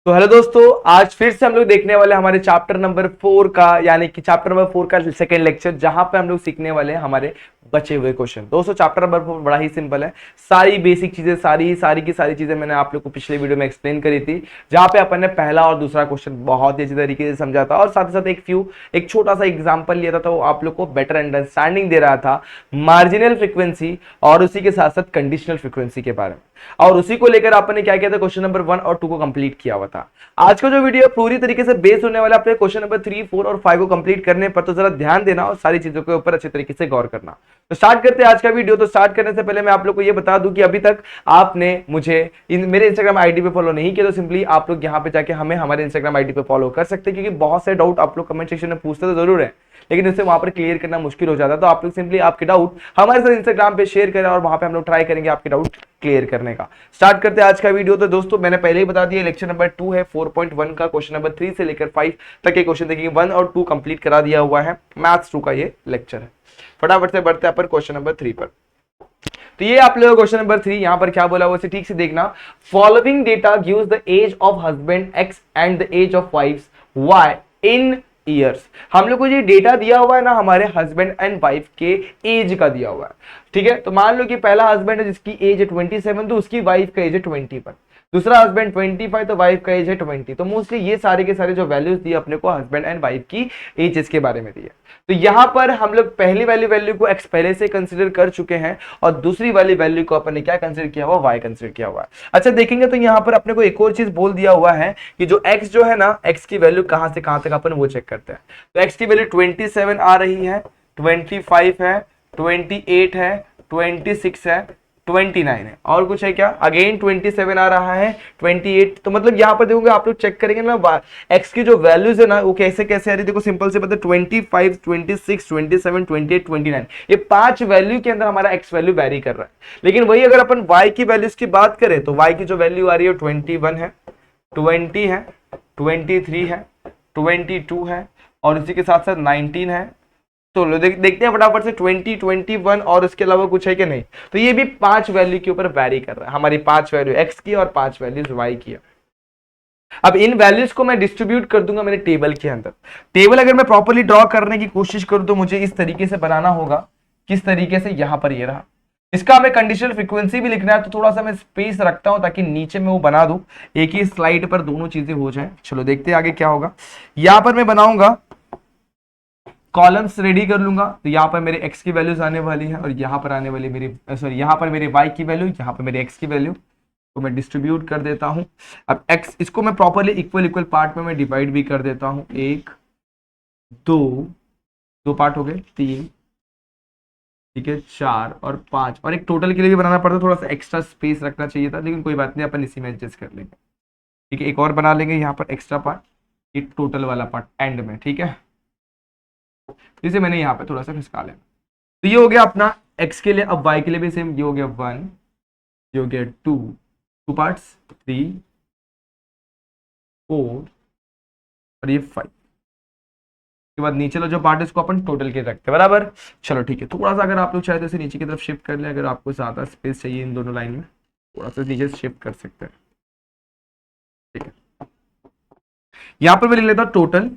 तो हेलो दोस्तों, आज फिर से हम लोग देखने वाले हैं हमारे चैप्टर नंबर 4 का, यानी कि चैप्टर नंबर 4 का सेकंड लेक्चर, जहां पे हम लोग सीखने वाले हैं हमारे बचे हुए क्वेश्चन। दोस्तों चैप्टर नंबर 4 बड़ा ही सिंपल है। सारी बेसिक चीजें, सारी की सारी चीजें मैंने आप लोग को पिछले वीडियो में एक्सप्लेन करी थी, जहां पे अपन ने पहला और दूसरा क्वेश्चन बहुत ही अच्छी तरीके से समझा था और साथ ही साथ एक छोटा सा एग्जाम्पल लिया था, तो वो आप लोग को बेटर अंडरस्टैंडिंग दे रहा था मार्जिनल फ्रीक्वेंसी और उसी के साथ साथ कंडीशनल फ्रीक्वेंसी के बारे में। और उसी को लेकर आपने क्या किया था, क्वेश्चन नंबर 1 और 2 को कंप्लीट किया हुआ था। आज का जो वीडियो पूरी तरीके से बेस्ड होने वाला है अपने क्वेश्चन नंबर 3, 4 और 5 को कंप्लीट करने पर, तो जरा ध्यान देना और सारी चीजों के ऊपर अच्छे तरीके से गौर करना। तो स्टार्ट करते हैं आज का वीडियो। तो स्टार्ट करने से पहले मैं आप लोग को यह बता दूं कि अभी तक आपने मुझे मेरे इंस्टाग्राम आईडी पे फॉलो नहीं किया, तो सिंपली आप लोग यहां पे जाके हमें हमारे इंस्टाग्राम आईडी पे फॉलो कर सकते हैं, क्योंकि बहुत से डाउट आप लोग कमेंट सेक्शन में पूछते तो जरूर है, लेकिन इससे वहां पर क्लियर करना मुश्किल हो जाता है। तो आप लोग सिंपली आपके डाउट हमारे साथ इंस्टाग्राम पे शेयर करें और वहां पे हम लोग ट्राई करेंगे आपके डाउट क्लियर करने का। स्टार्ट करते हैं आज का वीडियो। तो दोस्तों मैंने पहले ही बता दिया, लेक्चर नंबर 2 है 4.1 का, क्वेश्चन नंबर 3 से लेकर 5 तक के क्वेश्चन देखेंगे। 1 और 2 कंप्लीट करा दिया हुआ है, मैथ्स 2 का ये लेक्चर है। फटाफट से बढ़ते हैं अपन क्वेश्चन नंबर 3 पर। तो ये आप लोगों को क्वेश्चन नंबर 3 यहां पर क्या बोला हुआ है ठीक से देखना। Following data gives the age of husband X and the age of wife's Y in years. हम लोग को ये डेटा दिया हुआ है ना, हमारे हस्बैंड एंड वाइफ के एज का दिया हुआ है। ठीक है, तो मान लो कि पहला हस्बैंड है जिसकी एज है 27, तो उसकी वाइफ का एज है 21। दूसरा हस्बैंड 25, तो वाइफ का एज है 20। तो मोस्टली ये सारे के सारे जो वैल्यूज दिए अपने को हस्बैंड एंड वाइफ की एजेस के बारे में दिए। तो यहां पर हम लोग पहली वाली वैल्यू को एक्स पहले से कंसीडर कर चुके हैं और दूसरी वाली वैल्यू को अपन ने क्या कंसीडर किया हुआ, वाई कंसीडर किया हुआ है। अच्छा देखेंगे तो यहां पर अपने को एक और चीज बोल दिया हुआ है कि जो एक्स जो है ना, एक्स की वैल्यू कहां से कहां तक अपन वो चेक करते हैं। तो एक्स की वैल्यू 27 आ रही है, 25 है, 28 है, 26 है, 29 है, और कुछ है क्या, अगेन 27 आ रहा है, 28। तो मतलब यहां पर देखोगे आप लोग चेक करेंगे ना, एक्स की जो वैल्यूज है ना वो कैसे कैसे आ रही है। देखो सिंपल से पता, 25, 26, 27, 28, 29, ये 5 वैल्यू के अंदर हमारा एक्स वैल्यू वेरी कर रहा है। लेकिन वही अगर अपन वाई की वैल्यूज की बात करें, तो वाई की जो वैल्यू आ रही है 21 है, 20 है, 23 है, 22 है, और इसी के साथ साथ 19 है। तो देखते हैं फटाफट से 20, 21 और उसके अलावा कुछ है कि नहीं। तो ये भी 5 वैल्यू के ऊपर वैरी कर रहा है, हमारी 5 वैल्यू एक्स की और 5 वैल्यूज वाई की। अब इन वैल्यूज को मैं डिस्ट्रीब्यूट कर दूंगा मेरे टेबल के अंदर। टेबल अगर मैं प्रॉपर्ली ड्रॉ करने की कोशिश करूं तो मुझे इस तरीके से बनाना होगा, किस तरीके से, यहां पर ये रहा। इसका हमें कंडीशनल फ्रीक्वेंसी भी लिखना है, तो थोड़ा सा मैं स्पेस रखता हूं ताकि नीचे में वो बना दूं, एक ही स्लाइड पर दोनों चीजें हो जाए। चलो देखते हैं आगे क्या होगा। यहां पर मैं बनाऊंगा कॉलम्स रेडी कर लूंगा, तो यहाँ पर मेरे x की वैल्यूज आने वाली है और यहाँ पर आने वाली मेरी यहाँ पर मेरे y की वैल्यू, यहाँ पर मेरे x की वैल्यू को मैं डिस्ट्रीब्यूट कर देता हूं। अब x इसको मैं प्रॉपर्ली इक्वल इक्वल पार्ट में मैं डिवाइड भी कर देता हूं। 1 2 पार्ट हो गए, 3, ठीक है, 4 और 5, और एक टोटल के लिए भी बनाना पड़ता, थोड़ा सा एक्स्ट्रा स्पेस रखना चाहिए था, लेकिन कोई बात नहीं, अपन इसी में एडजस्ट कर लेंगे। ठीक है, एक और बना लेंगे यहाँ पर एक्स्ट्रा पार्ट, ये टोटल वाला पार्ट एंड में। ठीक है, जिसे मैंने यहाँ पे थोड़ा सा खिसका लिया। तो ये हो गया अपना x के लिए। अब y के लिए भी सेम, ये हो गया 1, ये हो गया 2 पार्ट्स, 3, 4 और ये 5 के बाद नीचे जो पार्ट है इसको अपन टोटल के रखते हैं, बराबर। चलो ठीक है, थोड़ा सा अगर आप लोग चाहे तो इसे नीचे की तरफ शिफ्ट कर लें, अगर आपको ज्यादा स्पेस चाहिए इन दोनों लाइन में, थोड़ा सा नीचे शिफ्ट कर सकते हैं। ठीक है, यहाँ पर मैं लिख लेता हूँ टोटल।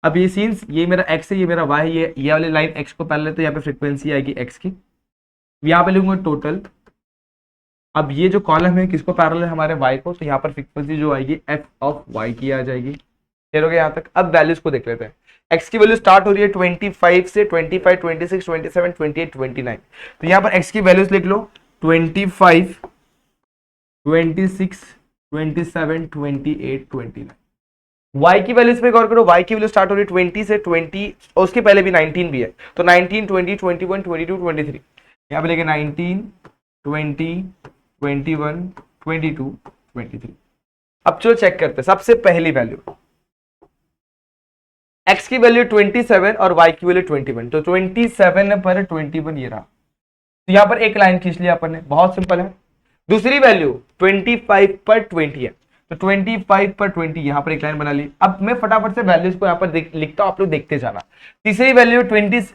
अब ये सीन्स, ये मेरा x है, ये मेरा y है, ये वाली लाइन x को पहले, तो यहाँ पे फ्रीक्वेंसी आएगी x की, यहाँ पे लिखूंगा टोटल। अब ये जो कॉलम है किसको पैरेलल है, हमारे y को, तो यहाँ पर फ्रीक्वेंसी जो आएगी f ऑफ y की आ जाएगी। क्लियर हो गया यहाँ तक। अब वैल्यूज को देख लेते हैं। x की वैल्यू स्टार्ट हो रही है 25 से, 25, 26, 27, 28, 29। तो यहाँ पर x की वैल्यूज लिख लो, 25, 26, 27, 28, 29। y की वैल्यूज पे गौर करो, y की वैल्यू स्टार्ट हो रही है 20 से, 20 और उसके पहले भी 19 भी है, तो 19, 20, 21, 22, 23। यहाँ पे लेके 19, 20, 21, 22, 23। अब चलो चेक करते हैं। सबसे पहली वैल्यू, x की वैल्यू 27 और y की वैल्यू 21, तो 27 पर 21 ये रहा, तो यहाँ पर एक लाइन खींच लिया अपन ने, बहुत सिंपल है। दूसरी वैल्यू 25 पर 20 है, तो 25 पर 20 यहाँ पर एक लाइन बना ली। अब मैं फटाफट से वैल्यूज को यहाँ पर लिखता हूँ, आप लोग देखते जाना। तीसरी वैल्यू 28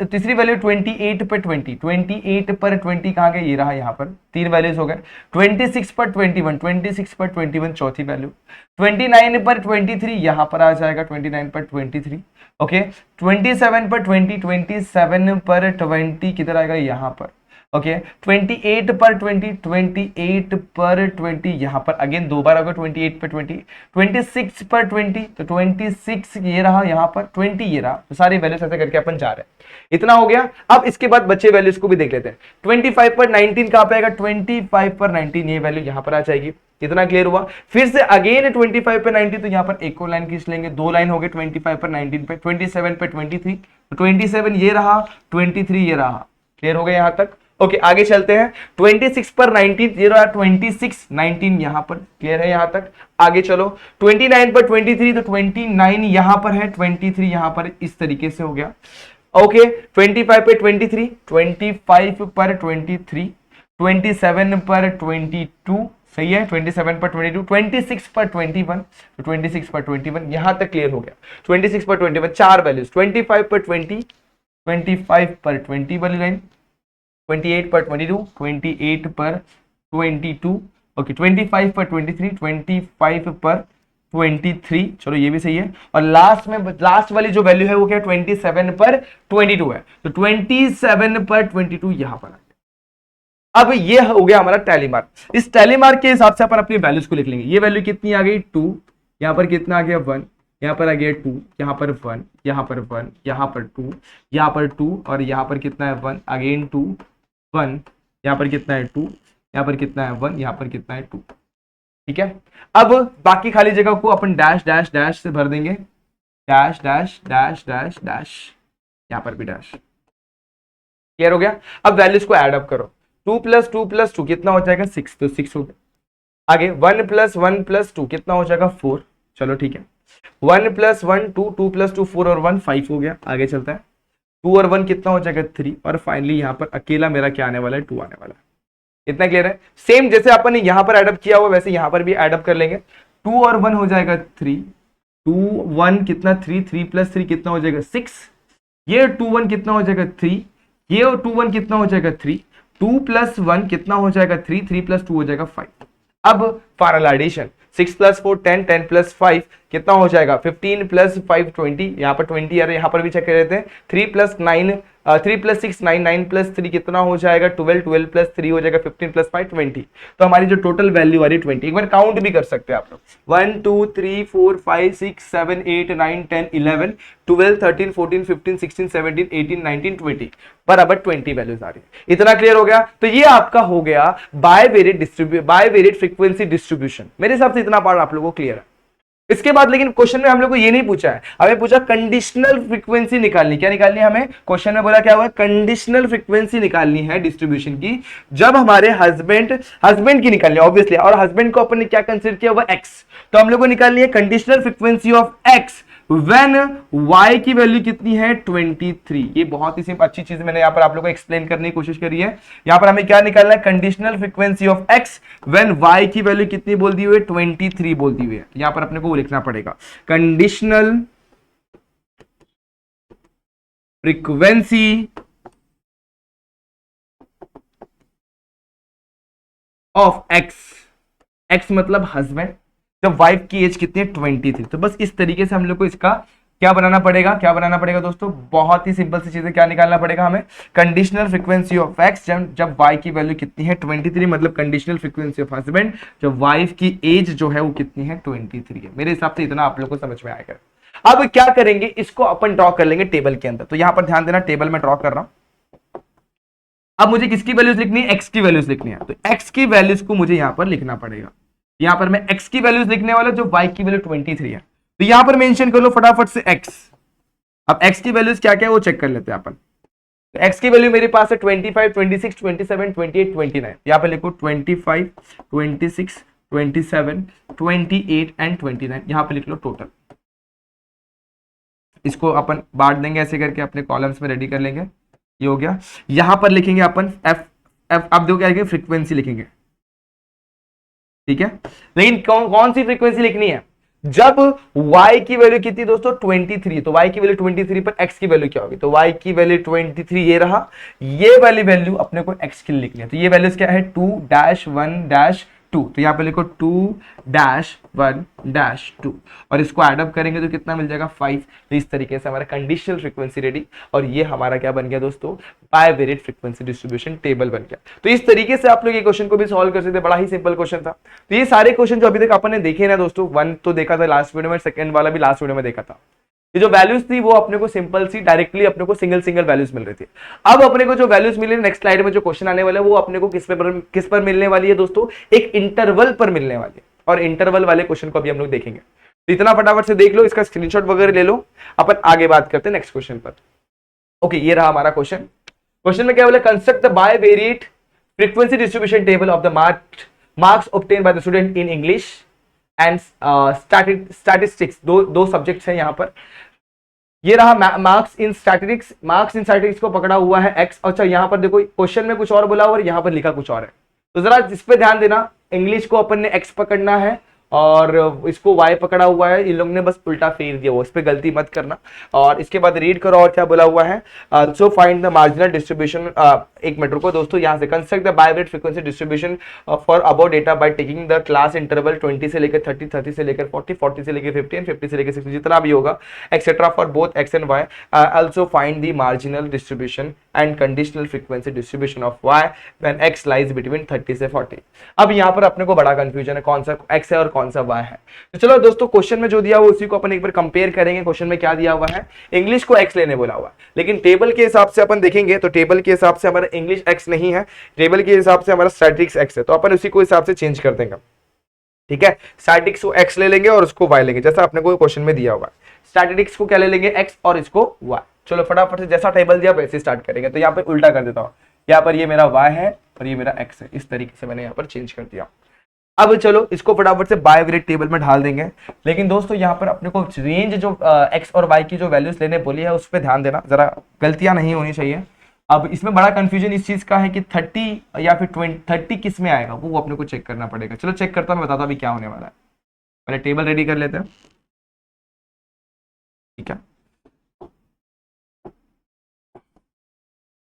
पर 20, 28 पर 20 कहाँ गए, ये रहा यहाँ पर, 3 वैल्यूज हो गए। 26 पर 21, 26 पर 21 चौथी वैल्यू। 29 पर 23 यहाँ पर आ जाएगा, 29 पर 23 ओके। 27 पर 20, 27 पर 20 किधर आएगा, यहाँ पर ओके। 28 पर 20, 28 पर 20 यहां पर अगेन दो बार होगा, 28 पर 20, 26 पर 20, तो 26 ये रहा, यहां पर 20 ये रहा, तो सारी वैल्यूज ऐसे करके अपन जा रहे हैं। इतना हो गया। अब इसके बाद बच्चे वैल्यूज को भी देख लेते हैं। 25 पर 19 कहां पे आएगा, 25 पर 19 ये वैल्यू यहां पर आ जाएगी। कितना क्लियर हुआ। फिर से अगेन 25 पे 90, तो यहां पर एक और लाइन खींच लेंगे, दो लाइन हो गए 25 पर 19 पे। 27 पे 23, तो 27 ये रहा, 23 ये रहा। क्लियर हो गया यहां तक। ओके आगे चलते हैं। 26 पर 19 ये रहा, 26 19 यहां पर। क्लियर है यहां तक। आगे चलो 29 पर 23, तो 29 यहां पर है, 23 यहां पर, इस तरीके से हो गया। ओके 25 पे 23, 25 पर 23, 27 पर 22 सही है, 27 पर 22, 26 पर 21, तो 26 पर 21 यहां तक क्लियर हो गया। 26 पर 21 चार वैल्यूज, 25 पर 20, 25 पर 20 वाली लाइन, 28 पर 22, 28 पर 22 ओके, 25 पर 23, 25 पर 23 चलो ये भी सही है। और लास्ट में लास्ट वाली जो वैल्यू है वो क्या, 27 पर 22 है, तो 27 पर 22 यहां पर आ गया। अब ये हो गया हमारा टैली मार्क। इस टैली मार्क के हिसाब से अपन अपनी वैल्यूज को लिख लेंगे। ये वैल्यू कितनी आ गई 2, यहां पर कितना आ गया 1, यहां पर आ गया 2, यहां पर 1, यहां पर 1, यहां पर 2, यहां पर 2, और यहां पर कितना है 1 अगेन 2 1, यहां पर कितना है 2, यहां पर कितना है 1, यहां पर कितना है 2। ठीक है। अब बाकी खाली जगह को अपन डैश डैश डैश से भर देंगे, dash dash dash dash dash, यहां पर भी डैश। क्लियर हो गया। अब वैल्यूज को एड अप करो, 2 प्लस 2 प्लस 2 कितना हो जाएगा 6, तो 6 हो गया। आगे 1 प्लस 1 प्लस 2 कितना हो जाएगा 4, चलो ठीक है। 1 प्लस 1 2, 2 प्लस 2 4 और 1 5 हो गया। आगे चलता है 2 और 1 कितना हो जाएगा 3, और फाइनली यहां पर अकेला मेरा क्या आने वाला है 2 आने वाला है। इतना क्लियर है। सेम जैसे अपन ने यहां पर एडअप किया हुआ वैसे यहां पर भी एडअप कर लेंगे। 2 और 1 हो जाएगा 3, 2 1 कितना 3, 3 प्लस 3 कितना हो जाएगा 6, ये 2 1 कितना हो जाएगा 3, ये 2 1 कितना हो जाएगा 3, 2 प्लस 1 कितना हो जाएगा 3, 3 प्लस 2 हो जाएगा 5। अब फाइनल एडिशन 6 प्लस 4 10, 10 प्लस 5 कितना हो जाएगा 15 प्लस 5 20, यहाँ पर 20 यार यहाँ पर भी चेक कर लेते हैं। 3 प्लस 6 9, 9 प्लस 3 कितना हो जाएगा 12, 12 प्लस 3 हो जाएगा 15 प्लस 5 20। तो हमारी जो टोटल वैल्यू आ रही है 20। एक बार काउंट भी कर सकते हैं आप लोग, 1 2 3 4 5 6 7 8 9 10 11 12 13 14 15 16 17 18 19 20 बराबर 20 वैल्यूज आ रही है। इतना क्लियर हो गया। तो ये आपका हो गया बायवेरिएट फ्रीक्वेंसी डिस्ट्रीब्यूशन। मेरे हिसाब से इतना पार्ट आप लोगों को क्लियर है। इसके बाद लेकिन क्वेश्चन में हम लोग को ये नहीं पूछा है, हमें पूछा कंडीशनल फ्रीक्वेंसी निकालनी। क्या निकालनी है हमें, क्वेश्चन में बोला क्या हुआ, कंडीशनल फ्रीक्वेंसी निकालनी है डिस्ट्रीब्यूशन की, जब हमारे हस्बैंड की निकालनी है ऑब्वियसली, और हस्बैंड को अपन ने क्या कंसीडर किया हुआ एक्स, तो हम लोग को निकालनी है conditional frequency of x when y की वैल्यू कितनी है 23। ये बहुत ही अच्छी चीज मैंने यहां पर आप लोगों को एक्सप्लेन करने की कोशिश करी है। यहां पर हमें क्या निकालना है, conditional frequency of x when y की वैल्यू कितनी बोल दी हुई है 23 बोल दी हुई है। यहां पर अपने को वो लिखना पड़ेगा, कंडीशनल फ्रीक्वेंसी ऑफ x मतलब हस्बैंड, जब वाइफ की एज कितनी है 23। तो बस इस तरीके से हम लोग को इसका क्या बनाना पड़ेगा दोस्तों, बहुत ही सिंपल सी चीजें। क्या निकालना पड़ेगा हमें, कंडीशनल फ्रीक्वेंसी ऑफ एक्स जब वाई की वैल्यू कितनी है 23, मतलब कंडीशनल फ्रीक्वेंसी ऑफ हस्बैंड जब वाइफ की एज जो है वो कितनी है 23 है। मेरे हिसाब से इतना आप लोग को समझ में आएगा। अब क्या करेंगे, इसको अपन ड्रॉ कर लेंगे टेबल के अंदर। तो यहां पर ध्यान देना, टेबल में ड्रॉ कर रहा हूं। अब मुझे किसकी वैल्यूज लिखनी है, एक्स की वैल्यूज लिखनी है। तो एक्स की वैल्यूज को मुझे यहां पर लिखना पड़ेगा। यहां पर मैं x की वैल्यूज लिखने वाला, जो y की वैल्यू 23 है, तो यहां पर मेंशन कर लो फटाफट से x। अब x की वैल्यूज क्या क्या है वो चेक कर लेते हैं अपन। तो x की वैल्यू मेरे पास है 25 26 27 28 29। यहां पर लिखो 25 26 27 28 एंड 29, यहां पर लिख लो टोटल। इसको अपन बांट देंगे ऐसे करके, अपने कॉलम्स में रेडी कर लेंगे। ये हो गया। यहां पर लिखेंगे अपन f अब देखो क्या लिखेंगे, फ्रीक्वेंसी लिखेंगे। ठीक है, लेकिन कौन सी फ्रीक्वेंसी लिखनी है? जब y की वैल्यू कितनी दोस्तों 23, तो y की वैल्यू 23 पर x की वैल्यू क्या होगी? तो y की वैल्यू 23 ये रहा, ये वाली वैल्यू अपने को x के लिए लिखनी है। तो ये वैल्यूज क्या है? 2-1-2, तो यहाँ पे लिखो 2-1-2 और इसको एडअप करेंगे तो कितना मिल जाएगा? 5। तो इस तरीके से हमारा कंडीशनल फ्रीक्वेंसी रेडी, और ये हमारा क्या बन गया दोस्तों? बायवेरिएट फ्रीक्वेंसी डिस्ट्रीब्यूशन टेबल बन गया। तो इस तरीके से आप लोग ये क्वेश्चन को भी सॉल्व कर सकते, बड़ा ही सिंपल क्वेश्चन था। तो ये सारे क्वेश्चन जो अभी तक अपन ने देखे ना दोस्तों, 1 तो देखा था लास्ट वीडियो में, सेकंड वाला भी लास्ट वीडियो में देखा था। ये जो वैल्यूज थी वो अपने को सिंपल सी डायरेक्टली अपने को सिंगल सिंगल वैल्यूज मिल रही थी। अब अपने को जो वैल्यूज मिले नेक्स्ट स्लाइड में जो क्वेश्चन आने वाला है वो अपने को किस पर मिलने वाली है दोस्तों? एक इंटरवल पर मिलने वाली है, और इंटरवल वाले क्वेश्चन को अभी हम लोग देखेंगे। तो इतना फटाफट से देख लो, इसका स्क्रीनशॉट वगैरह ले लो, अपन आगे बात करते हैं नेक्स्ट क्वेश्चन पर। ओके, ये रहा हमारा क्वेश्चन। क्वेश्चन में क्या बोला? Construct the bivariate frequency distribution table of the marks obtain by the student in English and statistics. दो सब्जेक्ट्स हैं यहाँ पर। ये रहा मार्क्स इन स्टैटिस्टिक्स को पकड़ा हुआ है एक्स। अच्छा, यहाँ पर देखो क्वेश्चन में कुछ और बोला हुआ है, यहाँ पर लिखा कुछ और है, तो जरा इस पे ध्यान देना। इंग्लिश को अपन ने एक्स पकड़ना है और इसको वाई पकड़ा हुआ है, इन लोग ने बस उल्टा फेर दिया हुआ, इस पे गलती मत करना। और इसके बाद रीड करो और क्या बोला हुआ है? So find the marginal distribution. एक मिनट रुको दोस्तों, यहाँ से construct the bivariate frequency distribution for about data by taking the class interval 20 से लेकर 30, 30 से लेकर 40, 40 से लेकर 50 एंड 50 से लेकर 60, जितना भी होगा etcetera for both X and Y. Also find the marginal distribution and conditional frequency distribution of Y when X lies between 30 से 40। अब यहाँ पर अपने को बड़ा कंफ्यूजन है, कौन सा एक्स है और कौन सा वाई है। तो चलो दोस्तों, क्वेश्चन में जो दिया हुआ उसी को अपन एक बार कंपेयर करेंगे। क्वेश्चन में क्या दिया हुआ है? इंग्लिश को एक्स लेने बोला हुआ, लेकिन टेबल के हिसाब से अपन देखेंगे तो टेबल के हिसाब से हमारा इंग्लिश एक्स नहीं है, टेबल के हिसाब से हमारा स्टैटिस्टिक्स एक्स है, तो अपन उसी को हिसाब से चेंज कर देंगे। ठीक है, स्टैटिस्टिक्स को एक्स ले लेंगे और उसको वाई लेंगे, जैसा अपने को क्वेश्चन में दिया हुआ। स्टैटिस्टिक्स को क्या ले लेंगे? एक्स, और इसको वाई। चलो फटाफट से जैसा टेबल दिया वैसे स्टार्ट करेंगे। तो यहाँ पर उल्टा कर देता हूँ, यहाँ पर ये मेरा वाई है और ये मेरा एक्स है, इस तरीके से मैंने यहाँ पर चेंज कर दिया। अब चलो इसको फटाफट से बायवेरिएट टेबल में ढाल देंगे। लेकिन दोस्तों यहाँ पर अपने को रेंज जो एक्स और वाई की जो वैल्यूज लेने बोली है उस पर ध्यान देना, जरा गलतियां नहीं होनी चाहिए। अब इसमें बड़ा कंफ्यूजन इस चीज का है कि 30 या फिर 30 किस में आएगा, वो अपने को चेक करना पड़ेगा। चलो चेक करता हूँ, मैं बताता अभी क्या होने वाला है। पहले टेबल रेडी कर लेते हैं। ठीक है,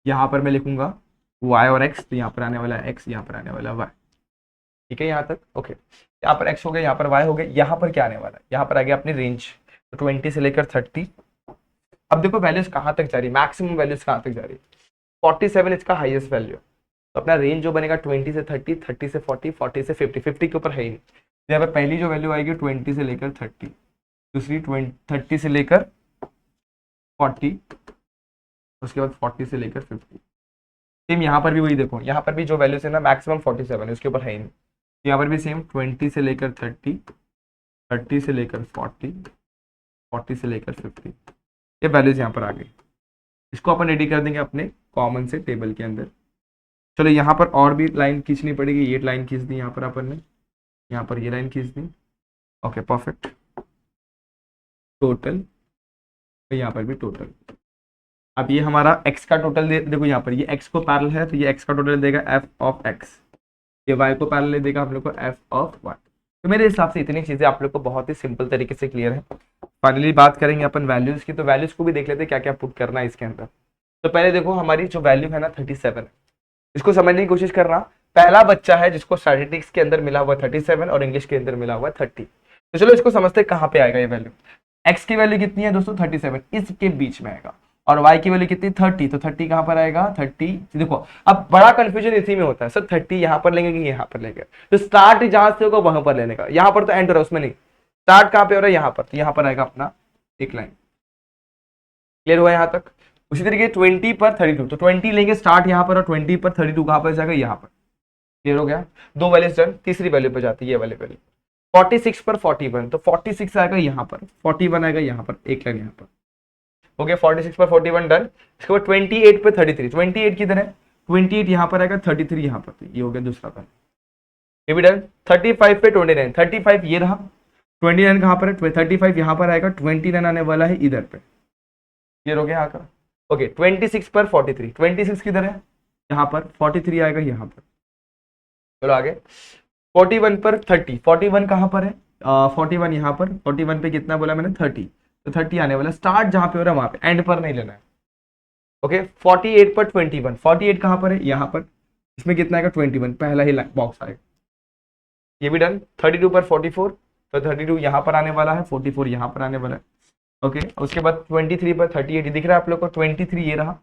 यहाँ पर मैं लिखूंगा y और x, तो यहाँ पर आने वाला है x, यहाँ पर आने वाला है y। ठीक है, यहाँ तक ओके। यहाँ पर x हो गया, यहाँ पर y हो गया। यहाँ पर क्या आने वाला है? यहाँ पर आ गया अपनी रेंज, तो 20 से लेकर 30। अब देखो वैल्यूज कहाँ तक जा रही है, मैक्सिमम वैल्यूज कहाँ तक जा रही है? 47 इसका हाईएस्ट वैल्यू। तो अपना रेंज जो बनेगा 20 से 30, 30 से 40, 40 से 50, 50 के ऊपर है ही नहीं। तो यहाँ पर पहली जो वैल्यू आएगी 20 से लेकर 30, दूसरी 30 से लेकर 40, उसके बाद 40 से लेकर 50। सेम यहाँ पर भी वही देखो, यहाँ पर भी जो वैल्यूज है ना मैक्सिमम 47 है, उसके ऊपर है ही नहीं। यहाँ पर भी सेम 20 से लेकर 30, 30 से लेकर 40, 40 से लेकर 50, ये वैल्यूज यहाँ पर आ गई। इसको अपन रेडी कर देंगे अपने कॉमन से टेबल के अंदर। चलो यहाँ पर और भी लाइन खींचनी पड़ेगी, ये लाइन खींच दी यहाँ पर अपन ने, यहाँ पर ये लाइन खींच दी। ओके परफेक्ट, टोटल, यहाँ पर भी टोटल। अब ये हमारा x का टोटल देखो, यहाँ पर ये x को पैरेलल है तो ये x का टोटल देगा f ऑफ x, ये y को पैरेलल देगा हम लोग को f ऑफ y। तो मेरे हिसाब से इतनी चीजें आप लोग को बहुत ही सिंपल तरीके से क्लियर है। फाइनली बात करेंगे अपन वैल्यूज की, तो वैल्यूज को भी देख लेते हैं क्या क्या पुट करना है इसके अंदर। तो पहले देखो हमारी जो वैल्यू है ना 37 है, इसको समझने की कोशिश करना। पहला बच्चा है जिसको स्टैटिस्टिक्स के अंदर मिला हुआ 37 और इंग्लिश के अंदर मिला हुआ 30। तो चलो इसको समझते कहाँ पे आएगा ये वैल्यू। x की वैल्यू कितनी है दोस्तों 37, इसके बीच में आएगा, और y की वैल्यू कितनी 30, तो 30 कहां पर आएगा 30। देखो अब बड़ा कंफ्यूजन इसी में होता है, सर 30 यहां पर लेंगे कि यहां पर लेंगे, तो स्टार्ट जहां से होगा वहां पर लेने का, यहां पर तो एंड हो रहा है उसमें नहीं, स्टार्ट कहां पे हो रहा है यहाँ पर, तो यहां पर आएगा अपना एक लाइन। क्लियर हुआ यहां तक? उसी तरीके 20 पर 32, तो 20 लेंगे स्टार्ट यहां पर, और 20 पर 32 कहां पर जाएगा यहाँ पर। क्लियर हो गया, दो वैल्यूज डन। तीसरी वैल्यू पर जाती है ये वाली वैल्यू 46 पर 41, तो 46 आएगा यहाँ पर, 41 आएगा यहाँ पर, एक लाइन यहाँ पर हो गया। 46 पर 41 डन। इसके बाद 28 पे 33, 28 किधर है 28 यहाँ पर आएगा, 33 यहाँ पर, ये हो गया दूसरा पन, ये भी डन। 35 पे 29, 35 ये रहा, 29 कहाँ पर है 35 यहाँ पर आएगा, 29 आने वाला है इधर पे, ये हो गया यहाँ का। ओके 26 पर 43, 26 किधर है यहाँ पर, 43 आएगा यहाँ पर। चलो आगे 41 पर 30, 41 कहाँ पर है, 41 यहाँ पर, 41 पे कितना बोला मैंने 30, तो 30 आने वाला, स्टार्ट जहां पे हो रहा है वहां पे, एंड पर नहीं लेना है। ओके 48 पर 21, 48 कहाँ पर है, यहाँ पर, इसमें कितना आएगा 21, पहला ही बॉक्स आएगा, ये भी डन। 32 पर 44, तो 32 यहाँ पर आने वाला है, 44 यहाँ पर आने वाला है। ओके उसके बाद 23 पर 38 दिख रहा है आप लोग को, 23 ये रहा,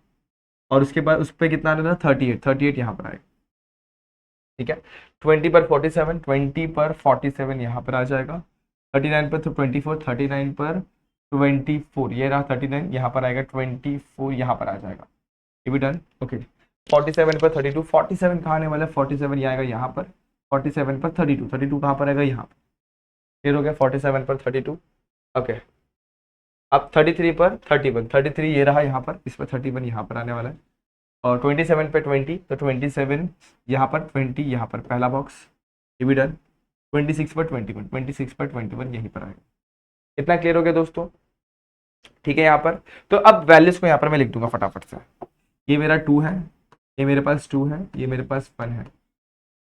और उसके बाद उस पर कितना आने वाला, 38, 38 यहाँ पर आएगा, ठीक है। 20 पर 47, 20 पर 47 यहाँ पर आ जाएगा, 39 पर तो 24, 39 पर 24 ये रहा, 39 यहाँ पर आएगा, 24 यहाँ पर आ जाएगा, ये भी डन। ओके 47 पर 32, 47 कहाँ आने वाला है, 47 ये आएगा यहाँ पर, 47 पर 32, 32 कहाँ पर आएगा यहाँ पर, क्लियर हो गया, 47 पर 32। ओके अब 33 पर 31, 33 ये रहा यहाँ पर, इस पर 31 यहाँ पर आने वाला है, और 27 पे 20, तो 27 यहाँ पर, 20 यहाँ पर, पहला बॉक्स, ये भी डन। 26 पर 21, 26 पर 21 यहीं पर आएगा। इतना क्लियर हो गया दोस्तों, ठीक है यहाँ पर। तो अब वैल्यूज को यहाँ पर मैं लिख दूंगा फटाफट से, ये मेरा 2 है, ये मेरे पास 2 है, ये मेरे पास 1 है,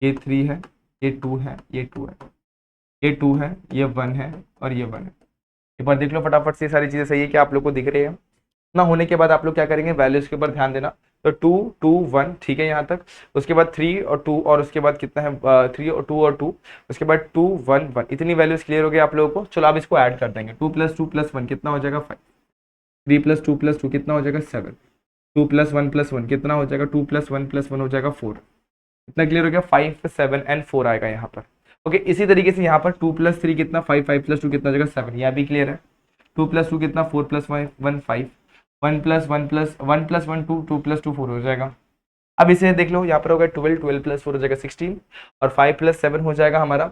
ये 3 है, ये 2 है, ये 2 है, ये 2 है, ये 1 है, और ये 1 है। एक बार देख लो फटाफट से, सारी चीजें सही है कि आप लोग को दिख रही है ना। होने के बाद आप लोग क्या करेंगे, वैल्यूज के ऊपर ध्यान देना, तो 2 2 1 ठीक है यहाँ तक, उसके बाद 3 और 2, और उसके बाद कितना है 3 और 2 और 2, उसके बाद 2 1 1, इतनी वैल्यूज क्लियर हो गई आप लोगों को। चलो आप इसको ऐड कर देंगे, 2 + 2 + 1 कितना हो जाएगा 5, 3 + 2 + 2 कितना हो जाएगा 7, 2 + 1 + 1 कितना हो जाएगा 2 + 1 + 1 हो जाएगा 4, इतना क्लियर हो गया, 5 7 एंड 4 आएगा यहाँ पर। ओके इसी तरीके से यहाँ पर 2 + 3 कितना 5, 5 + 2 कितना हो जाएगा 7, यह भी क्लियर है। 2 + 2 कितना 4 + 1 1 5, 1 + 1 + 1 + 1 2, 2 + 2 4 हो जाएगा। अब इसे देख लो, यहाँ पर होगा 12, 12 + 4 हो जाएगा 16, और 5 + 7 हो जाएगा हमारा,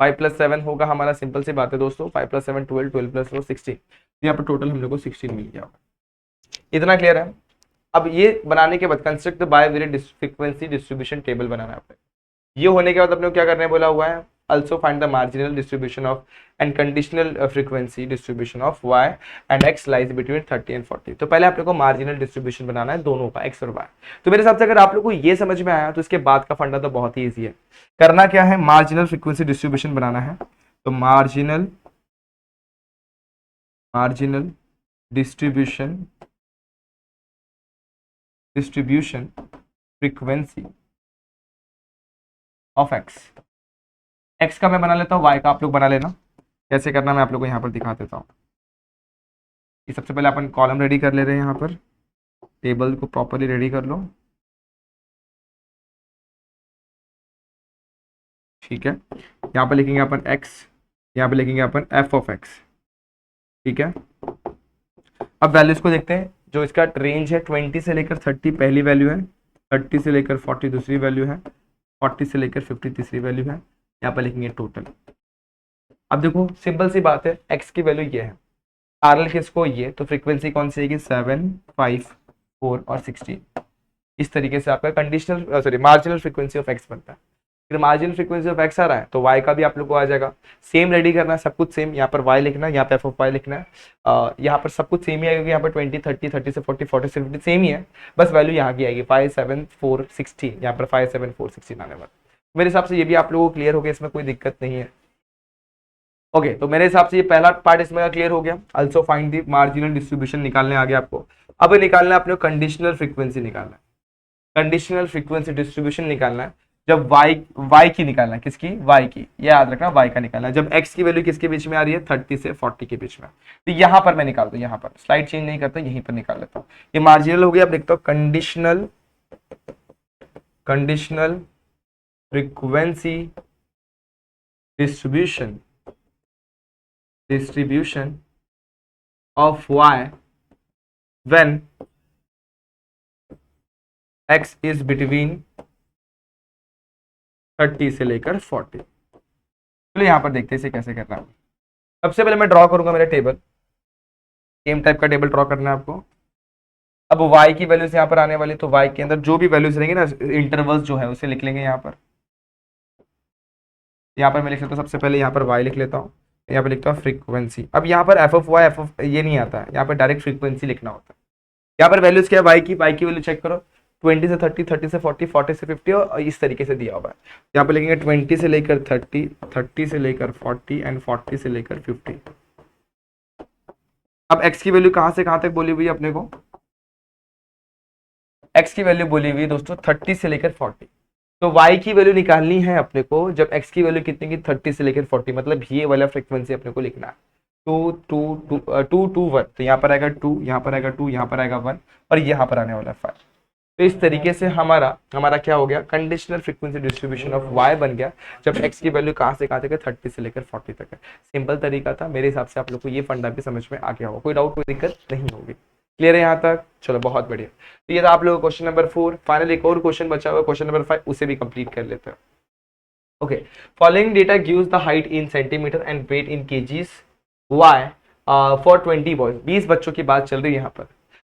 5 + 7 होगा हमारा, सिंपल सी बात है दोस्तों, 5 + 7 12, 12 + 4 16, यहाँ पर टोटल हम लोग को 16 मिल गया। इतना क्लियर है। अब ये बनाने के बाद construct the bivariate frequency distribution table बनाना है। ये होने के बाद अपने को क्या करने बोला हुआ है, also find the marginal distribution of and conditional frequency distribution of y and x lies between 30 and 40। तो पहले आप लोग को मार्जिनल डिस्ट्रीब्यूशन बनाना है दोनों का, x और y। तो मेरे हिसाब से अगर आप लोग को ये समझ में आया तो इसके बाद का फंडा तो बहुत ही इजी है। करना क्या है, मार्जिनल फ्रीक्वेंसी डिस्ट्रीब्यूशन बनाना है, तो marginal distribution frequency of x का मैं बना लेता हूँ, वाई का आप लोग बना लेना। कैसे करना मैं आप लोग को यहाँ पर दिखा देता हूँ। ये सबसे पहले अपन कॉलम रेडी कर ले रहे हैं, यहाँ पर टेबल को प्रॉपरली रेडी कर लो, ठीक है। यहाँ पर लिखेंगे अपन x, यहाँ पे लिखेंगे अपन f ऑफ x, ठीक है। अब वैल्यूज को देखते हैं, जो इसका रेंज है 20 से लेकर 30 पहली वैल्यू है, 30 से लेकर 40 दूसरी वैल्यू है, 40 से लेकर 50 तीसरी वैल्यू है। यहाँ पर लिखेंगे टोटल। अब देखो सिंपल सी बात है, x की वैल्यू ये है, RL किसको ये, तो फ्रीक्वेंसी कौन सी है, 7 5 4 और 16। इस तरीके से आपका conditional marginal frequency of x बनता है। फिर मार्जिनल फ्रीक्वेंसी ऑफ x आ रहा है तो y का भी आप लोग को आ जाएगा। सेम रेडी करना है, सब कुछ सेम, यहाँ पर y लिखना है, यहाँ पे f ऑफ y लिखना है, यहाँ पर सब कुछ सेम ही आएगा, यहाँ पर 20 30 30 से 40 40 से 50 सेम ही है, बस वैल्यू यहाँ की आएगी 5 7 4 16, यहाँ पर 5 7 4 16 आने वाला। मेरे हिसाब से ये भी आप लोगों को क्लियर हो गया, इसमें कोई दिक्कत नहीं है। ओके तो मेरे हिसाब से ये पहला पार्ट इसमें क्लियर हो गया। Also find the marginal distribution निकालने आ गया आपको। अब निकालना है अपने कंडीशनल फ्रीक्वेंसी निकालना है, कंडीशनल फ्रीक्वेंसी डिस्ट्रीब्यूशन निकालना है। जब y की निकालना है, किसकी, y की, ये याद रखना y का निकालना है। जब x की वैल्यू किसके बीच में आ रही है, 30 से 40 के बीच में, तो यहाँ पर मैं निकालता हूँ, यहाँ पर स्लाइड चेंज नहीं करता, यहीं पर निकाल लेता हूँ। ये मार्जिनल हो गया। अब देखता हूँ conditional frequency distribution of y when x is between 30 से लेकर 40। चलिए यहाँ पर देखते हैं इसे कैसे करना है। सबसे पहले मैं ड्रॉ करूंगा मेरा टेबल, सेम टाइप का टेबल ड्रॉ करना है आपको। अब y की वैल्यूज यहाँ पर आने वाली, तो y के अंदर जो भी वैल्यूज रहेंगे ना, इंटरवल्स जो है उसे लिख लेंगे यहाँ पर। यहाँ पर मैं लिख लेता हूँ, सबसे पहले यहाँ पर y लिख लेता हूँ, यहाँ पे लिखता हूँ फ्रीक्वेंसी। अब यहाँ पर f of y f of ये नहीं आता है, यहाँ पर डायरेक्ट फ्रीक्वेंसी लिखना होता है। यहाँ पर वैल्यूज क्या है y की वैल्यू चेक करो, 20 से 30, 30 से 40, 40 से 50 और इस तरीके से दिया हुआ है। यहाँ पे लिखेंगे 20 से लेकर 30, 30 से लेकर 40 एंड 40 से लेकर 50। अब x की वैल्यू कहां से कहां तक बोली हुई है अपने को? x की वैल्यू बोली हुई है दोस्तों 30 से लेकर 40। तो y की वैल्यू निकालनी है अपने को जब x की वैल्यू कितनी की 30 से लेकर 40, मतलब ये वाला फ्रीक्वेंसी अपने को लिखना है 2 2 2 2 1। तो यहाँ पर आएगा 2, यहाँ पर आएगा 2, यहाँ पर आएगा 1 और यहाँ पर आने वाला है 5। तो इस तरीके से हमारा क्या हो गया, conditional frequency distribution of y बन गया जब x की वैल्यू कहां से कहां तक है, 30 से लेकर 40 तक है। सिंपल तरीका था, मेरे हिसाब से आप लोग को ये फंडा भी समझ में आ गया होगा, कोई डाउट कोई दिक्कत नहीं होगी। क्लियर है यहाँ तक? चलो बहुत बढ़िया। तो ये था आप लोगों का क्वेश्चन नंबर 4। फाइनल एक और क्वेश्चन बचा हुआ क्वेश्चन नंबर 5, उसे भी कंप्लीट कर लेते हैं। Okay, following data gives the height in centimetre and weight in kgs Y for 20 boys. 20 बच्चों की बात चल रही है यहाँ पर।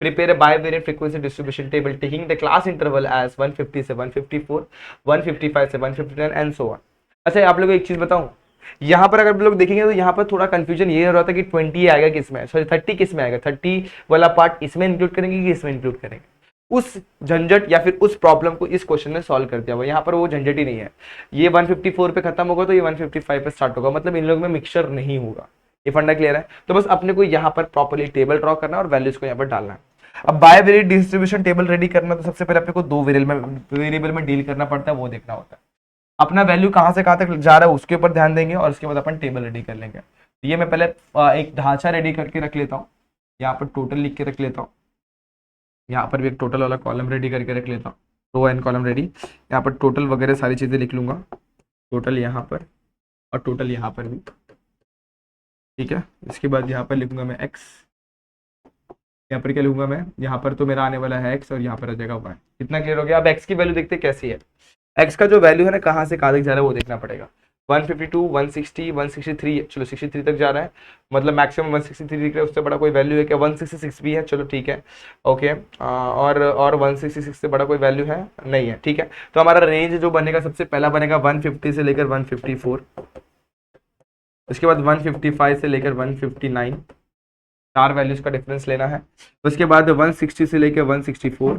Prepare a bivalent frequency distribution table taking the class interval as 150 से 154, 155 से 159 and so on। अच्छा, आप लोगों को एक चीज बताऊं, यहाँ पर अगर आप लोग देखेंगे तो यहाँ पर थोड़ा कंफ्यूजन ये हो रहा था कि 20 आएगा किस में, सॉरी 30 किस में आएगा, 30 वाला पार्ट इसमें इंक्लूड करेंगे कि इसमें इंक्लूड करेंगे। उस झंझट या फिर उस प्रॉब्लम को इस क्वेश्चन ने सॉल्व कर दिया हुआ। यहाँ पर वो झंझट ही नहीं है। ये 154 पे खत्म होगा तो ये 155 पे स्टार्ट होगा, मतलब इन लोगों में मिक्सचर नहीं होगा। ये फंडा क्लियर है? तो बस अपने को यहाँ पर प्रॉपर्ली टेबल ड्रॉ करना और वैल्यूज को यहाँ पर डालना है। अब बायवेरिएट डिस्ट्रीब्यूशन टेबल रेडी करना तो सबसे पहले अपने को दो वेरिएबल में डील करना पड़ता है, वो देखना होता है। अपना वैल्यू कहां से कहां तक जा रहा है उसके ऊपर ध्यान देंगे और उसके बाद अपन टेबल रेडी कर लेंगे। तो ये मैं पहले एक ढांचा रेडी करके रख लेता हूँ, यहाँ पर टोटल लिख के रख लेता हूँ, यहाँ पर भी एक टोटल वाला कॉलम रेडी करके रख लेता हूँ, रो एंड कॉलम रेडी। यहाँ पर टोटल वगैरह सारी चीजें लिख लूंगा, टोटल यहाँ पर और टोटल यहाँ पर भी, ठीक है। इसके बाद यहाँ पर लिखूंगा मैं एक्स, यहाँ पर क्या लिखूंगा मैं, यहाँ पर तो मेरा आने वाला है एक्स और यहाँ पर आ जाएगा वाई। कितना क्लियर हो गया? अब एक्स की वैल्यू देखते कैसी है। एक्स का जो वैल्यू है ना कहाँ से कहाँ तक जा रहा है वो देखना पड़ेगा। 152, 160, 163, चलो 63 तक जा रहा है, मतलब मैक्सिमम 163 दिख रहा है। उससे बड़ा कोई वैल्यू है क्या? 166 भी है, चलो ठीक है, ओके। और 166 से बड़ा कोई वैल्यू है नहीं है, ठीक है। तो हमारा रेंज जो बनेगा सबसे पहला बनेगा 150 से लेकर 154, उसके बाद 155 से लेकर 159, 4 वैल्यूज का डिफरेंस लेना है। उसके बाद 160 से लेकर 164,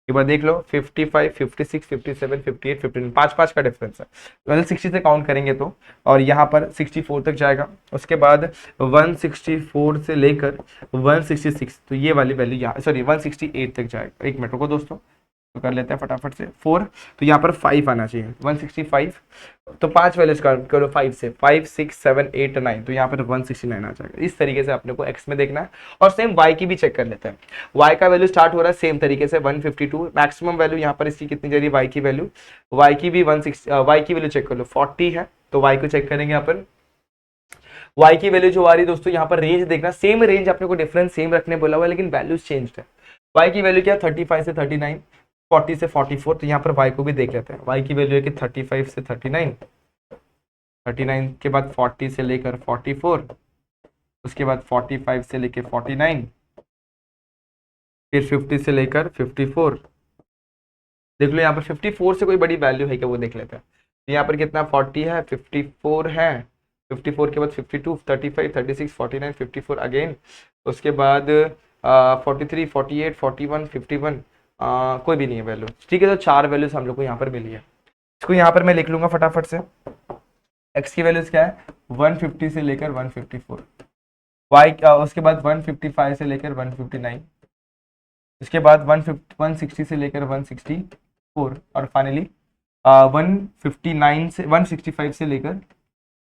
एक बार देख लो 55, 56, 57, 58, 59, 5 का डिफरेंस है। मतलब 60 से काउंट करेंगे तो, और यहाँ पर 64 तक जाएगा। उसके बाद 164 से लेकर 166, तो ये वाली वैल्यू यहाँ, सॉरी 168 तक जाएगा। एक मिनट रुको दोस्तों, तो कर लेते हैं फटाफट से 4, तो यहाँ पर 5 आना चाहिए, 165। तो 5 वैल्यूज काउंट करो 5 से, 5, 6, 7, 8, 9, तो यहाँ पर 169 आ जाएगा। इस तरीके से अपने को एक्स में देखना है। और सेम वाई की भी चेक कर लेते हैं। वाई का वैल्यू स्टार्ट हो रहा है सेम तरीके से 152, मैक्सिमम वैल्यू यहाँ पर इसकी कितनी जा रही है वाई की वैल्यू, वाई की भी 160, वाई की वैल्यू चेक कर लो 40 है, तो वाई को चेक करेंगे अपन। वाई की वैल्यू जो आ रही है दोस्तों, यहाँ पर रेंज देखना, सेम रेंज अपने को डिफरेंस सेम रखने बोला हुआ है लेकिन वैल्यूज चेंज है। वाई की वैल्यू क्या, 35 से 39, 40 से 44, तो यहाँ पर y को भी देख लेते हैं। y की वैल्यू है कि 35 से 39, 39 के बाद 40 से लेकर 44, उसके बाद 45 से लेकर 49, फिर 50 से लेकर 54। देख लो यहाँ पर 54 से कोई बड़ी वैल्यू है क्या वो देख लेते हैं। तो यहाँ पर कितना 40 है, 54 है, 54 के बाद 52, 35, 36, 49, 54 अगेन, उसके बाद 43, 48, 41, 51, कोई भी नहीं है वैल्यू, ठीक है। तो 4 वैल्यूज हम लोग को यहाँ पर मिली है। इसको यहाँ पर मैं लिख लूंगा फटाफट से। x की वैल्यूज क्या है, 150 से लेकर 154, y उसके बाद 155 से लेकर 159, इसके बाद 160 से लेकर 164, और फाइनली 159 से 165 से लेकर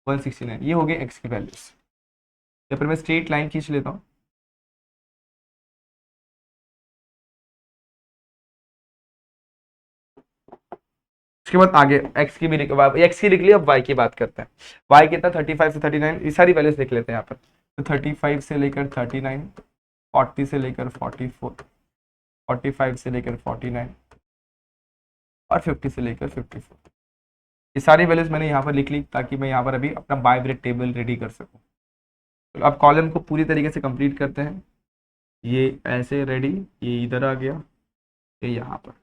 169। ये हो गए x की वैल्यूज। यहाँ पर मैं स्ट्रेट लाइन खींच लेता हूँ। उसके बाद आगे x की भी x की लिख लिया। अब y की बात करते हैं। y कितना 35 से 39, ये सारी वैल्यूज लिख लेते हैं यहाँ पर। तो 35 से लेकर 39, 40 से लेकर 44, 45 से लेकर 49 और 50 से लेकर 54। ये सारी वैल्यूज मैंने यहाँ पर लिख ली ताकि मैं यहाँ पर अभी अपना बायवेरिएट टेबल रेडी कर सकूँ। तो अब कॉलम को पूरी तरीके से कंप्लीट करते हैं। ये ऐसे रेडी, ये इधर आ गया, ये यहाँ पर।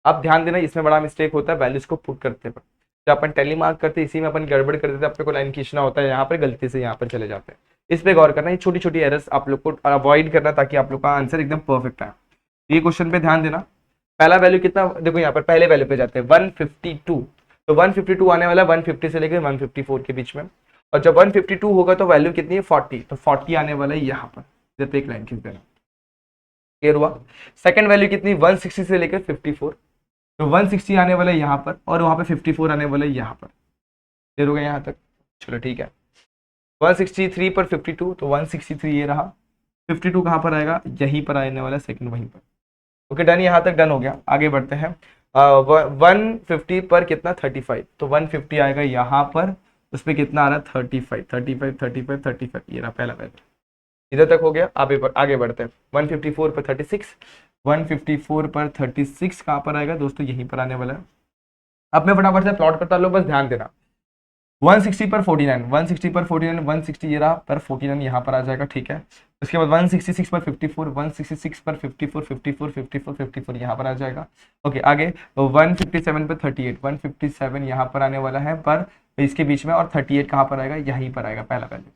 अब ध्यान देना, इसमें बड़ा मिस्टेक होता है वैल्यूज को पुट करते वक्त। जब अपन टेली मार्क करते हैं इसी में अपन गड़बड़ कर देते हैं, अपने को लाइन खींचना होता है, यहाँ पर गलती से यहाँ पर चले जाते हैं। इस पे गौर करना, ये छोटी छोटी एरर्स आप लोग को अवॉइड करना ताकि आप लोग का आंसर एकदम परफेक्ट आए। ये क्वेश्चन पे ध्यान देना। पहला वैल्यू कितना, देखो यहाँ पर पहले वैल्यू पे जाते हैं 152, तो 152 आने वाला 150 से लेकर 154 के बीच में, और जब 152 होगा तो वैल्यू कितनी है 40, तो 40 आने वाला है यहाँ पर, इधर पे एक लाइन खींच देना। क्लियर हुआ। सेकंड वैल्यू कितनी 160 से लेकर 54, तो 160 आने वाला है यहाँ पर, और वहां पे 54 आने वाला है यहाँ पर। क्लियर हो गया यहाँ तक, चलो ठीक है। 163 पर 52, तो 163 ये रहा, 52 कहाँ पर आएगा, यहीं पर आने वाला सेकंड वहीं पर। ओके डन, यहाँ तक डन हो गया। आगे बढ़ते हैं। 150 पर कितना 35, तो 150 आएगा यहाँ पर, उसमें कितना आ रहा है 35, 35 35 35, ये रहा पहला वैल्यू। इधर तक हो गया। आगे बढ़ते हैं। 154 पर 36, 154 पर 36 कहाँ पर आएगा दोस्तों, यहीं पर आने वाला है। अब मैं फटाफट से प्लॉट करता हूँ, बस ध्यान देना। 160 पर 49, 160 पर 49, 160 ये रहा, पर 49 यहाँ पर आ जाएगा, ठीक है। उसके बाद 166 पर 54, 166 पर 54, 54 54 54 यहाँ पर आ जाएगा। ओके आगे 157 पर 38, 157 यहाँ पर आने वाला है, पर इसके बीच में, और 38 कहाँ पर आएगा, यहीं पर आएगा पहला वैल्यू।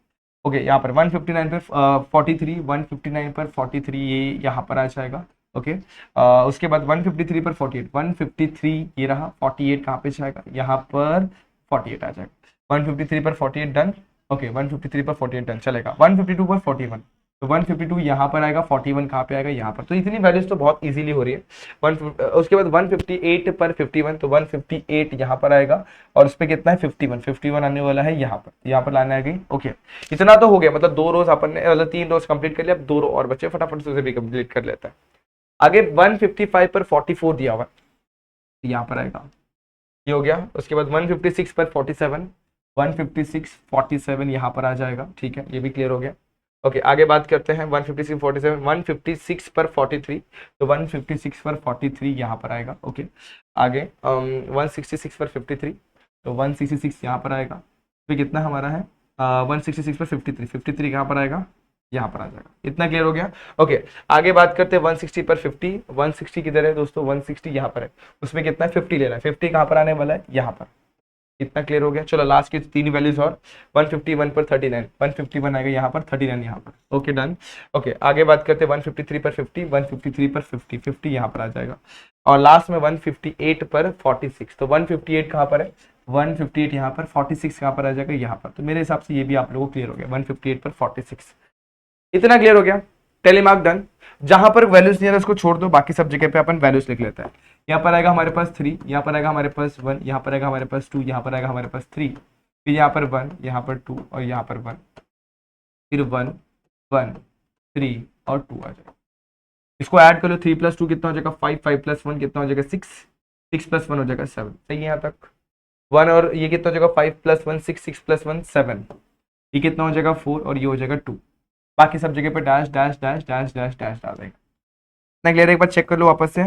ओके यहाँ पर 159 पर 43, 159 पर 43 ये यहाँ पर आ जाएगा। ओके उसके बाद 153 पर 48, 153 ये रहा, 48 कहाँ पे जाएगा, यहाँ पर 48 आ जाएगा। 153 पर 48 डन। ओके 153 पर 48 डन चलेगा। 152 पर 41, तो 152 यहाँ पर आएगा, 41 कहाँ पे आएगा, यहाँ पर। तो इतनी वैल्यूज तो बहुत इजीली हो रही है। उसके बाद 158 पर 51, तो 158 यहाँ पर आएगा, और उस पर कितना है 51, 51 आने वाला है यहाँ पर, यहाँ पर लाने आ गई। ओके इतना तो हो गया, मतलब 2 रोज अपन ने, मतलब 3 रोज कंप्लीट कर लिया। अब 2 रो और बच्चे, फटाफट से उसे भी कंप्लीट कर लेता है। आगे 155 पर 44 दिया हुआ, यहाँ पर आएगा, ये हो गया। उसके बाद 156 पर 47, 156 47 यहाँ पर आ जाएगा, ठीक है, ये भी क्लियर हो गया। ओके आगे बात करते हैं 156 47, 156 पर 43, तो 156 पर 43 यहाँ पर आएगा। ओके आगे 166 पर 53, तो 166 यहाँ पर आएगा, तो कितना हमारा है 166 पर 53, 53 कहाँ पर आएगा, यहाँ पर आ जाएगा। इतना क्लियर हो गया। ओके आगे बात करते हैं 160 पर 50, 160 किधर है दोस्तों, 160 यहाँ पर है, उसमें कितना 50 लेना है, 50 कहाँ पर आने वाला है, यहाँ पर। इतना क्लियर हो गया। चलो लास्ट की 3 वैल्यूज और 151 पर 39, 151 आएगा यहाँ पर, 39 यहाँ पर। Okay done. ओके आगे बात करते हैं 153 पर 50, 153 पर 50, 50 यहाँ पर आ जाएगा, और लास्ट में 158 पर 46, तो 158 कहाँ पर है, 158 यहाँ पर, 46 कहाँ पर आ जाएगा, यहाँ पर। तो मेरे हिसाब से ये भी आप लोगों को क्लियर हो गया, 158 पर 46। इतना क्लियर हो गया। टेलीमार्क डन। जहां पर वैल्यूज नहीं है उसको छोड़ दो, बाकी सब जगह पे अपन वैल्यूज लिख लेते हैं। यहाँ पर आएगा हमारे पास 3, यहाँ पर आएगा हमारे पास 1, यहाँ पर आएगा हमारे पास 2, यहाँ पर आएगा हमारे पास 3, फिर यहाँ पर 1, यहाँ पर 2, और यहाँ पर 1, फिर 1 1 3 और 2 आ जाएगा। इसको ऐड कर लो, 3 + 2 कितना हो जाएगा 5, 5 + 1 कितना हो जाएगा 6, 6 + 1 हो जाएगा 7। सही है यहाँ तक। 1 और ये कितना हो जाएगा 5 + 1 6, 6 + 1 7, ये कितना हो जाएगा 4, और ये हो जाएगा 2। बाकी सब जगह पे dash dash dash dash dash dash डाल देगा। इतना क्लियर है, एक बार चेक कर लो वापस से।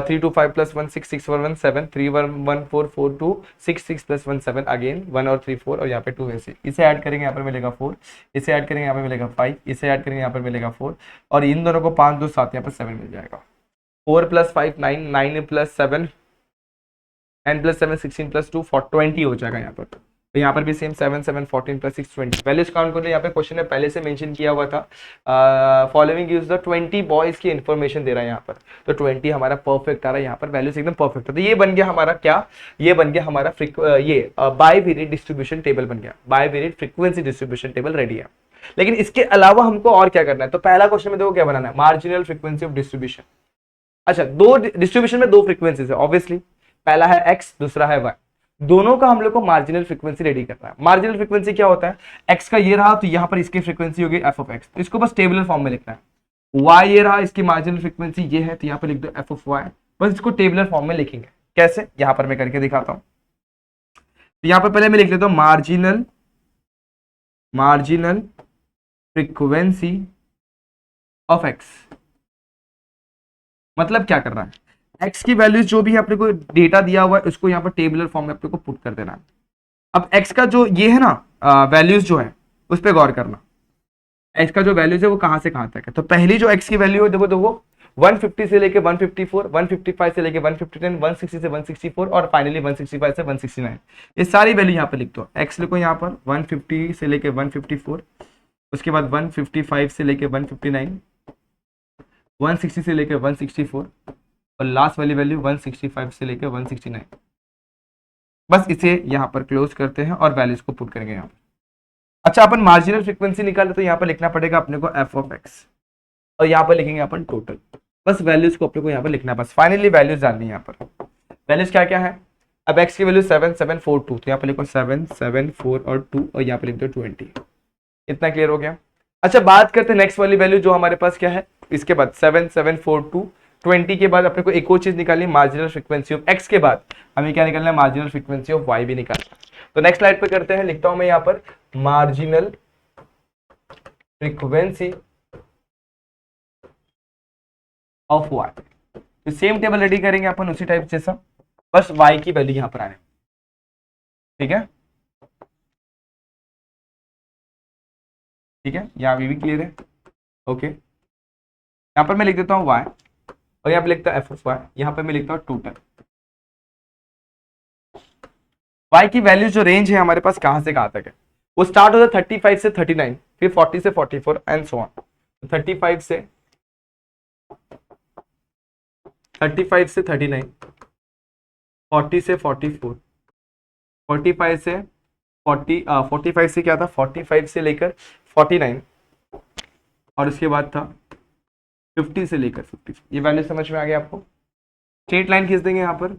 3 2 5 + 1 6, 6 1 1 7, 3 1 1 4 4 2 6, 6 + 1 7, अगेन 1 और 3 4, और यहाँ पे 2 ऐसे। इसे ऐड करेंगे यहाँ पर मिलेगा 4, इसे ऐड करेंगे यहाँ पे मिलेगा 5, इसे ऐड करेंगे यहाँ पर मिलेगा 4, और इन दोनों को 5 2 7 यहाँ पर 7 मिल जाएगा। 4 + 5 9, 9 + 7 10 + 7 16 + 2 20 हो जाएगा यहाँ पर। तो यहाँ पर भी सेम 7 7 14 + 6 20। वैल्यूज काउंट कर लो। यहाँ पे क्वेश्चन में पहले से मेंशन किया हुआ था, फॉलोइंग यूज द 20 बॉयज की इन्फॉर्मेशन दे रहा है यहाँ पर, तो 20 हमारा परफेक्ट आ रहा है, यहाँ पर वैल्यूज एकदम परफेक्ट है। तो ये बन गया हमारा क्या, ये बन गया हमारा ये बाइवेरिएट डिस्ट्रीब्यूशन टेबल बन गया, bivariate frequency distribution table ready है। लेकिन इसके अलावा हमको और क्या करना है, तो पहला क्वेश्चन में देखो क्या बनाना है, मार्जिनल फ्रीक्वेंसी ऑफ डिस्ट्रीब्यूशन। अच्छा, दो डिस्ट्रीब्यूशन में 2 फ्रीक्वेंसीज है ऑब्वियसली, पहला है x, दूसरा है y, दोनों का हम लोग को मार्जिनल फ्रीक्वेंसी रेडी करना है। मार्जिनल फ्रीक्वेंसी क्या होता है, x का ये रहा तो यहाँ पर इसकी फ्रीक्वेंसी होगी f ऑफ x, तो इसको बस टेबुलर फॉर्म में लिखना है। y ये रहा, इसकी मार्जिनल फ्रीक्वेंसी ये है, तो यहाँ पर लिख दो f ऑफ y, बस इसको टेबुलर फॉर्म में लिखेंगे। कैसे, यहाँ पर मैं करके दिखाता हूँ। तो यहाँ पर पहले मैं लिख लेता हूँ मार्जिनल फ्रीक्वेंसी ऑफ x। मतलब क्या कर रहा है, x की वैल्यूज जो भी है अपने को डेटा दिया हुआ है उसको यहाँ पर टेबुलर फॉर्म में अपने को पुट कर देना है। अब x का जो ये है ना वैल्यूज जो है उस पर गौर करना, x का जो वैल्यूज है वो कहां से कहां तक है। तो पहली जो x की वैल्यू है देखो 150 से लेके 154, 155 से लेके 159, 160 से 164, और फाइनली 165 से 169, ये सारी वैल्यू यहाँ पर लिख दो। x लिखो यहाँ पर 150 से लेके 154, उसके बाद 155 से लेके 159, 160 से लेकर 164 और लास्ट वाली वैल्यू 165 से लेकर 169। बस इसे यहाँ पर क्लोज करते हैं और वैल्यूज को पुट करेंगे यहाँ पर। अच्छा, अपन मार्जिनल फ्रीक्वेंसी निकाले तो यहाँ पर लिखना पड़ेगा अपने को एफ ऑफ एक्स और यहाँ पर लिखेंगे अपन टोटल। बस वैल्यूज को अपने को यहाँ पर लिखना है, बस फाइनली वैल्यूज डालनी है यहाँ पर। वैल्यूज क्या क्या है, अब x की वैल्यू 7742, तो यहाँ पर लिखो 774 और 2 और यहाँ पर लिख दो 20। इतना क्लियर हो गया। अच्छा, बात करते हैं नेक्स्ट वाली वैल्यू जो हमारे पास क्या है, इसके बाद 7742 20 के बाद अपने को एक और चीज निकालनी, मार्जिनल फ्रीक्वेंसी ऑफ x के बाद हमें क्या निकालना है, मार्जिनल फ्रीक्वेंसी ऑफ y भी निकालना है। तो नेक्स्ट स्लाइड पे करते हैं, लिखता हूं मैं यहाँ पर मार्जिनल फ्रीक्वेंसी ऑफ y। तो सेम टेबल रेडी करेंगे अपन उसी टाइप जैसा, बस y की वैल्यू यहां पर आने, ठीक है, ठीक है, यहाँ भी क्लियर है। ओके, यहाँ पर मैं लिख देता हूँ y और यहाँ पे लिखता हूँ एफ ऑफ y, यहाँ पर मैं लिखता हूँ टोटल। y की वैल्यू जो रेंज है हमारे पास कहां से कहां तक है, वो स्टार्ट होता है 35 से 39, फिर 40 से 44 एंड सो ऑन। 35 से 39, 40 से 44, 45 से 45 से क्या था, 45 से लेकर 49 और उसके बाद था 50 से लेकर 50। ये वैल्यू समझ में आ गया आपको। स्ट्रेट लाइन खींच देंगे यहाँ पर।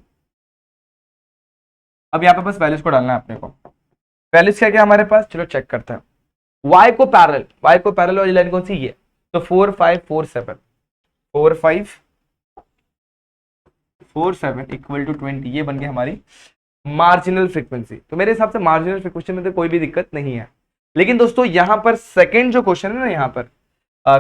अब यहाँ पे बस वैल्यूज को डालना है अपने को। वैल्यूज क्या क्या हमारे पास, चलो चेक करते हैं। y को पैरेलल वाली लाइन कौन सी, ये तो 4547 4547 इक्वल टू 20, ये बन गई हमारी मार्जिनल फ्रीक्वेंसी। तो मेरे हिसाब से मार्जिनल फ्रीक्वेंसी में तो कोई भी दिक्कत नहीं है। लेकिन दोस्तों यहाँ पर सेकंड जो क्वेश्चन है ना, यहाँ पर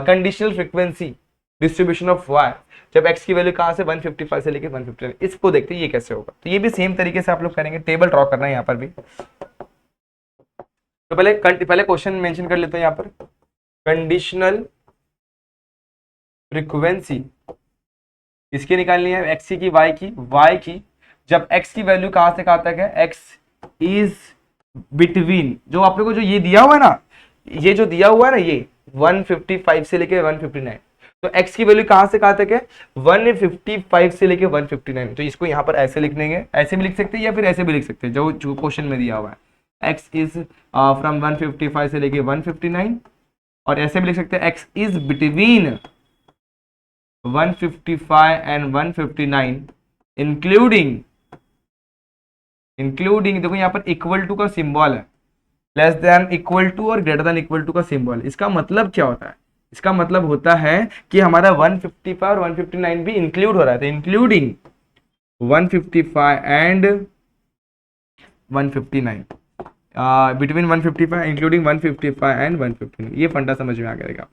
conditional frequency distribution of y, जब x की वैल्यू कहां से 155 से लेके 159, इसको देखते हैं ये कैसे होगा। तो ये भी सेम तरीके से आप लोग करेंगे, टेबल ड्रॉ करना है यहाँ पर भी। तो पहले क्वेश्चन मेंशन कर लेते हैं यहाँ पर, कंडीशनल फ्रीक्वेंसी इसकी निकालनी है, x की y की जब x की वैल्यू कहां से कहां तक है, x इज बिटवीन, जो आप लोग को जो ये दिया हुआ है ना, ये जो दिया हुआ है ना, ये 155 से लेके 159, तो x की वैल्यू कहां से कहां तक है, 155 से लेके 159। तो इसको यहां पर ऐसे लिख लेंगे, ऐसे भी लिख सकते हैं या फिर ऐसे भी लिख सकते हैं जो क्वेश्चन में दिया हुआ है, x इज फ्रॉम 155 से लेके 159, और ऐसे भी लिख सकते हैं x is between 155 and 159 including देखो यहाँ पर इक्वल टू का सिंबल है, लेस देन इक्वल टू और ग्रेटर देन इक्वल टू का सिंबल। इसका मतलब क्या होता है, इसका मतलब होता है कि हमारा 155 और 159 भी इंक्लूड हो रहा है, तो including 155 and 159, between 155 including 155 and 159, ये फंडा समझ में आ जाएगा।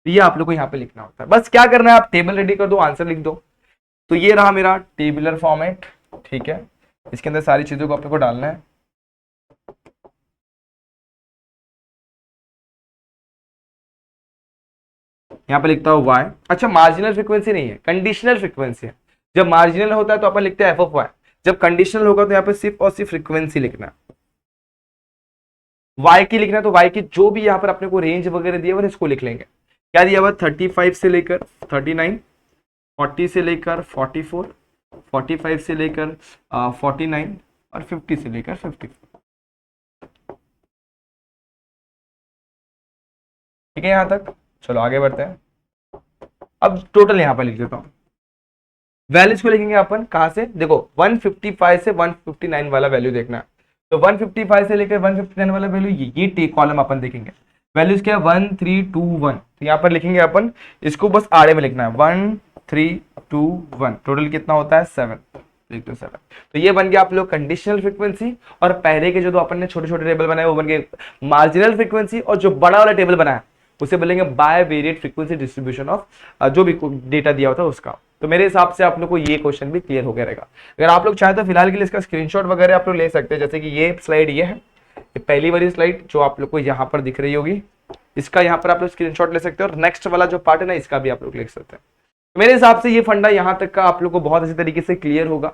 ये आप लोग को यहाँ पे लिखना होता है। बस क्या करना है, आप टेबल रेडी कर दो, आंसर लिख दो। तो ये रहा मेरा टेबुलर फॉर्मेट, ठीक है, इसके अंदर सारी चीजों को आप लोग को डालना है। यहाँ पे लिखता हूँ y। अच्छा, मार्जिनल फ्रीक्वेंसी नहीं है, कंडीशनल फ्रीक्वेंसी है। जब मार्जिनल होता है तो अपन लिखते हैं एफ ऑफ y, जब कंडीशनल होगा तो यहाँ पे सिर्फ और सिर्फ फ्रीक्वेंसी लिखना है, y की लिखना है। तो y की जो भी यहाँ पर अपने को रेंज वगैरह दिया हुआ इसको लिख लेंगे। क्या दिया हुआ, 35 से लेकर 39, 40 से लेकर 44, 45 से लेकर 49 और 50 से लेकर 54। ठीक है यहां तक, चलो आगे बढ़ते हैं। अब टोटल यहां पर लिख देता हूं, वैल्यूज को लिखेंगे अपन कहां से, देखो 155 से 159 वाला वैल्यू देखना है। तो 155 से लेकर 159 वाला वैल्यू, ये कॉलम अपन देखेंगे। वैल्यूज क्या है, 1321, तो यहाँ पर लिखेंगे अपन, इसको बस आड़े में लिखना है, 1321, टोटल कितना होता है 7, लिख दो 7। तो ये बन गया आप लोग कंडीशनल फ्रीक्वेंसी, और पहले के जो अपन ने छोटे छोटे टेबल बनाए वो बन गए मार्जिनल फ्रीक्वेंसी, और जो बड़ा वाला टेबल बनाया उसे बोलेंगे bivariate frequency distribution of जो भी डेटा दिया होता है उसका। तो मेरे हिसाब से आप लोग को ये क्वेश्चन भी क्लियर हो गया रहेगा। अगर आप लोग चाहे तो फिलहाल के लिए इसका स्क्रीनशॉट वगैरह आप लोग ले सकते हैं, जैसे कि ये स्लाइड ये है, ये पहली वाली स्लाइड जो आप लोग को यहाँ पर दिख रही होगी, इसका यहाँ पर आप लोग स्क्रीनशॉट ले सकते हैं, और नेक्स्ट वाला जो पार्ट है ना, इसका भी आप लोग लिख सकते हैं। तो मेरे हिसाब से ये फंडा यहाँ तक का आप लोग को बहुत अच्छी तरीके से क्लियर होगा,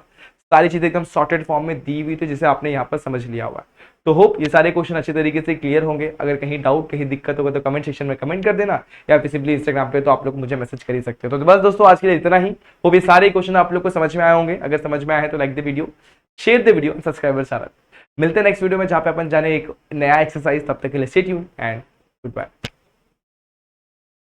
सारी चीजें एकदम सॉर्टेड फॉर्म में दी हुई थी जिसे आपने यहाँ पर समझ लिया हुआ है। तो होप ये सारे क्वेश्चन अच्छे तरीके से क्लियर होंगे। अगर कहीं डाउट कहीं दिक्कत होगा तो कमेंट सेक्शन में कमेंट कर देना, या फिर सिंपली इंस्टाग्राम पे तो आप लोग मुझे मैसेज कर ही सकते हो। तो बस दोस्तों आज के लिए इतना ही। होप ये सारे क्वेश्चन आप लोग को समझ में आए होंगे। अगर समझ में आए तो like the video, share the video, subscriber सारा। मिलते हैं नेक्स्ट वीडियो में जहां पे अपन जाने एक नया एक्सरसाइज। तब तक के लिए stay tuned and good bye.